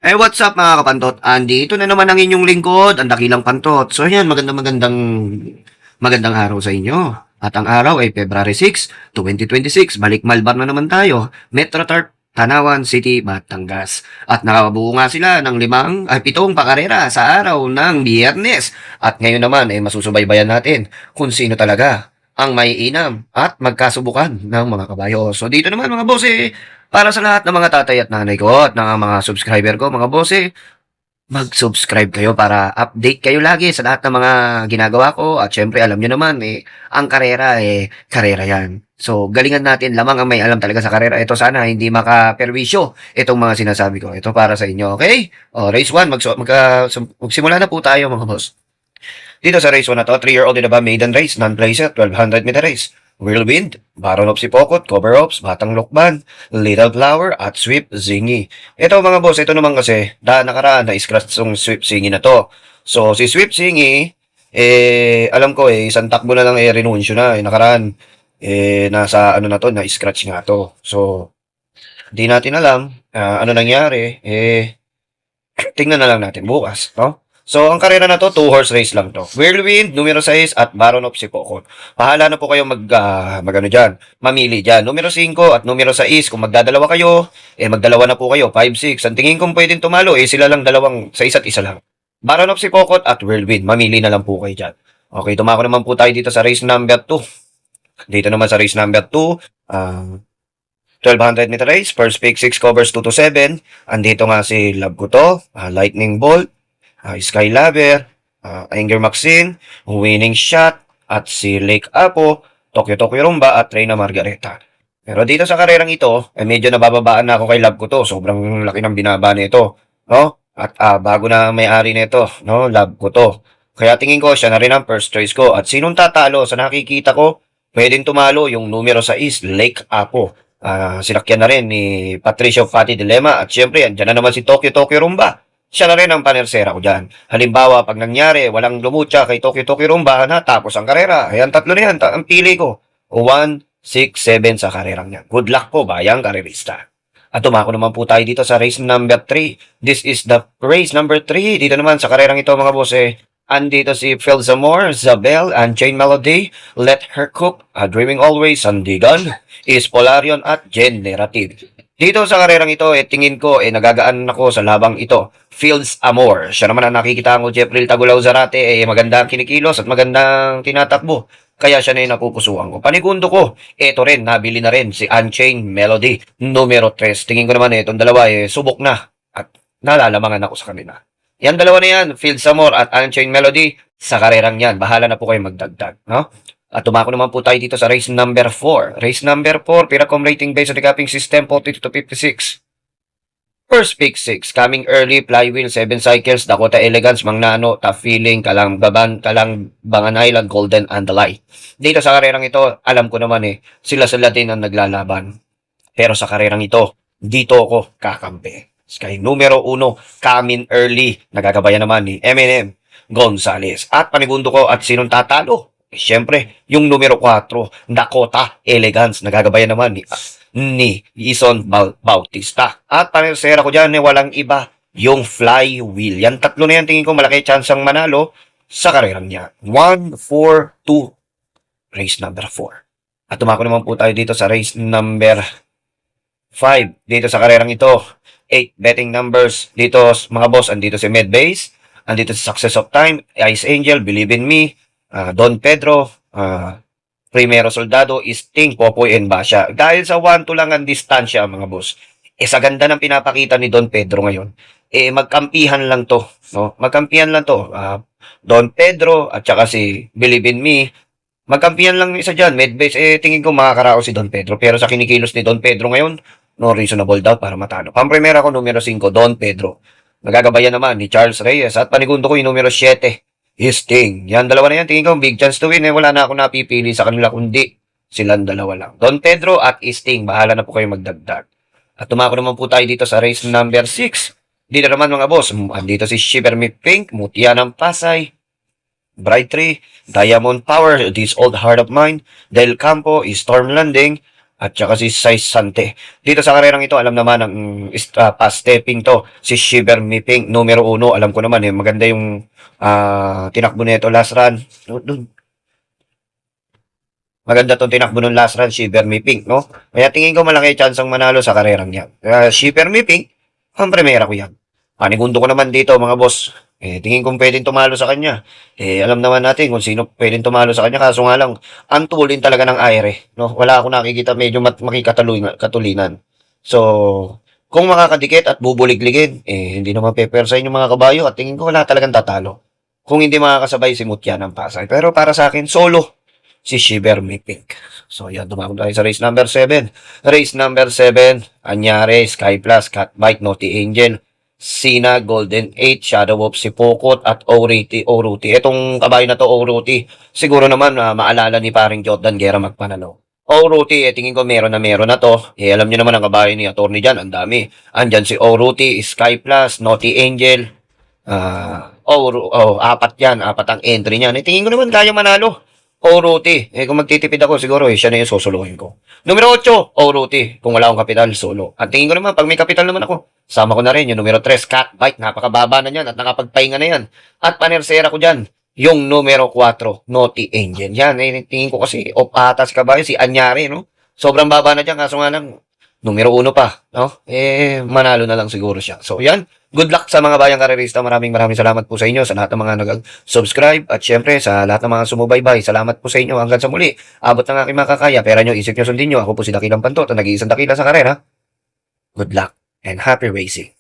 What's up mga kapantot? Andito na naman ang inyong lingkod, ang dakilang pantot. So yan, magandang araw sa inyo. At ang araw ay February 6, 2026. Balik Malbar na naman tayo. Metro Tarp, Tanawan City, Batangas. At nakabuo nga sila ng 7 pakarera sa araw ng Biyernes. At ngayon naman ay masusubaybayan natin kung sino talaga ang may inam at magkasubukan ng mga kabayo. So dito naman mga boss para sa lahat ng mga tatay at nanay ko at ng mga subscriber ko, mga boss mag-subscribe kayo para update kayo lagi sa lahat ng mga ginagawa ko. At syempre, alam nyo naman, ang karera, karera yan. So, galingan natin, lamang ang may alam talaga sa karera. Ito sana, hindi makaperwisyo itong mga sinasabi ko. Ito para sa inyo, okay? Race 1, magsimula na po tayo mga boss. Dito sa race 1 na to, 3-year-old in above maiden race, non-placer, 1200 meter race. Whirlwind, Baron of Sipokot, Cover Ops, Batang Lokban, Little Flower, at Sweep Zingy. Ito mga boss, ito naman kasi, nakaraan na scratch yung Sweep Zingy na to. So, si Sweep Zingy, alam ko isang takbo na lang renunsyo na. Nakaraan, nasa ano na to, na scratch nga to. So, di natin alam, ano nangyari, tingnan na lang natin bukas, no? So, ang karera na to, 2-horse race lang to. Whirlwind, numero 6, at Baron of Sipokot. Pahala na po kayo mag-ano dyan, mamili dyan. Numero 5 at numero 6, kung magdadalawa kayo, magdalawa na po kayo, 5, 6. Ang tingin kong pwedeng tumalo, sila lang dalawang, sa isa't isa lang. Baron of Sipokot at Whirlwind, mamili na lang po kayo dyan. Okay, tumako naman po tayo dito sa race number 2. Dito naman sa race number 2, 1200 meter race, first pick 6 covers 2 to 7. Andito nga si Love ko to, Lightning Bolt, Sky Lover, Anger Maxine, Winning Shot, at si Lake Apo, Tokyo Rumba, at Reyna Margareta. Pero dito sa karerang ito, medyo nabababaan na ako kay Love ko to. Sobrang laki ng binaba nito, no? At bago na may-ari nito, no? Love ko to. Kaya tingin ko siya na rin ang first choice ko. At sinong tatalo sa nakikita ko, pwedeng tumalo yung numero 6, Lake Apo. Sinakyan na rin ni Patricio Fati Dilema. At syempre, andyan na naman si Tokyo Rumba. Siya na rin ang panersera ko dyan. Halimbawa, pag nangyari, walang lumutya kay Tokyo Rumba, natapos ang karera. Ayan, tatlo na yan. Ang pili ko. 1, 6, 7 sa karerang yan. Good luck po, bayang karerista. At tumako naman po tayo dito sa race number 3. This is the race number 3. Dito naman sa karerang ito, mga boss, andito si Phil Zamore, Zabel, and Chain Melody, Let Her Cook, Dreaming Always, Sandigan, is Polarion, at Generative. Dito sa karerang ito, tingin ko, nagagaan ako sa labang ito. Fields Amor. Siya naman ang nakikita ko, Jeffrey Tagulaw Zarate, maganda ang kinikilos at magandang tinatakbo. Kaya siya na yung napupusuan ko. Panigundo ko, ito rin, nabili na rin si Unchained Melody, numero 3. Tingin ko naman itong dalawa, subok na. At nalalamangan ako sa kanila. Yan dalawa na yan, Fields Amor at Unchained Melody, sa karerang yan. Bahala na po kayo magdagdag. No? At tumako naman po tayo dito sa race number 4. Race number 4, Piracom rating based on the capping system, 42 to 56. First pick 6, coming early, flywheel, 7 cycles, Dakota Elegance, Magnano, Tough Feeling, Kalangbangan Island, Golden and the Light. Dito sa karerang ito, alam ko naman sila din ang naglalaban. Pero sa karerang ito, dito ako kakampi. Sky numero 1, coming early, nagagabayan naman ni Eminem Gonzalez. At panigundo ko at sinong tatalo? Siyempre, yung numero 4, Dakota Elegance, nagagabayan naman ni Ison Bautista. At panersera ko dyan, walang iba, yung flywheel. Yan tatlo na yan, tingin ko malaki chance ang manalo sa karerang niya. 1, 4, 2, race number 4. At tumako naman po tayo dito sa race number 5. Dito sa karerang ito, 8 betting numbers. Dito, mga boss, andito si Medbase, andito si Success of Time, Ice Angel, Believe in Me, Don Pedro, Primero Soldado, Sting, Popoy, and Basha. Dahil sa 1-2 lang ang distansya, mga boss, sa ganda ng pinapakita ni Don Pedro ngayon, magkampihan lang to. No? Magkampihan lang to. Don Pedro at saka si Believe in Me, magkampihan lang isa dyan. Medbase, tingin ko makakarao si Don Pedro. Pero sa kinikilos ni Don Pedro ngayon, no reasonable doubt para matalo. Pamprimera ko, numero 5, Don Pedro. Nagagabayan naman ni Charles Reyes. At panigundo ko yung numero 7, Sting. Yan, dalawa na yan. Tingin ko, big chance to win. Wala na ako napipili sa kanila, kundi silang dalawa lang. Don Pedro at Sting. Bahala na po kayo magdagdag. At tumako naman po tayo dito sa race number 6. Dito naman mga boss, andito si Shiver Me Pink, Mutya ng Pasay, Bright Tree, Diamond Power, This Old Heart of Mine, Del Campo, Storm Landing, at saka si Sai Sante. Dito sa karerang ito, alam naman ang past stepping to, si Shiver Miping, numero 1. Alam ko naman maganda yung tinakbo nito last run. Dun. Maganda tong tinakbo ng last run, Shiver Miping, no? Kaya tingin ko malaki chance ang manalo sa karerang yan. Shiver Miping, ang primera ko yan. Panigundo ko naman dito, mga boss. Tingin kong pwedeng tumalo sa kanya. Alam naman natin kung sino pwedeng tumalo sa kanya. Kaso nga lang, ang tulin talaga ng aire. No? Wala akong nakikita medyo makikatulinan. So, kung makakadikit at bubuligligin, hindi naman pepersahin yung mga kabayo at tingin ko wala talagang tatalo. Kung hindi makakasabay si Mutya ng Pasay. Pero para sa akin, solo si Shiver Mipink. So, yan, dumako tayo sa race number 7. Race number 7, Anyare, Sky Plus, Catbike, Naughty Angel, Sina, Golden 8, Shadow of Sipokot, at Oruti. Itong kabayo na to, Oruti, siguro naman maalala ni paring Jordan Guerra magpanalo. Oruti, tingin ko meron na to. Alam niyo naman ang kabayo ni attorney dyan, ang dami. Andyan si Oruti, Sky Plus, Naughty Angel, apat yan, apat ang entry niyan. Tingin ko naman kaya manalo. Oruti. Kung magtitipid ako, siguro siya na yung susuluhin ko. Numero 8, Oruti. Kung wala akong kapital, solo. At tingin ko naman, pag may kapital naman ako, sama ko na rin yung numero 3, Catbike. Napakababa na yan at nakapagpahinga na yan. At panersera ko dyan, yung numero 4, Naughty Angel. Yan, tingin ko kasi, atas ka ba si Anyari, no? Sobrang baba na dyan, kaso nga lang, numero 1 pa, no? Manalo na lang siguro siya. So, yan. Good luck sa mga bayang karerista. Maraming salamat po sa inyo, sa lahat ng mga nag-subscribe, at syempre sa lahat ng mga sumubaybay. Salamat po sa inyo. Hanggang sa muli. Abot ng aking makakaya. Pera nyo, isip nyo, sundin nyo. Ako po si Dakilang Pantot, ang nag-iisang dakila sa karera. Good luck and happy racing.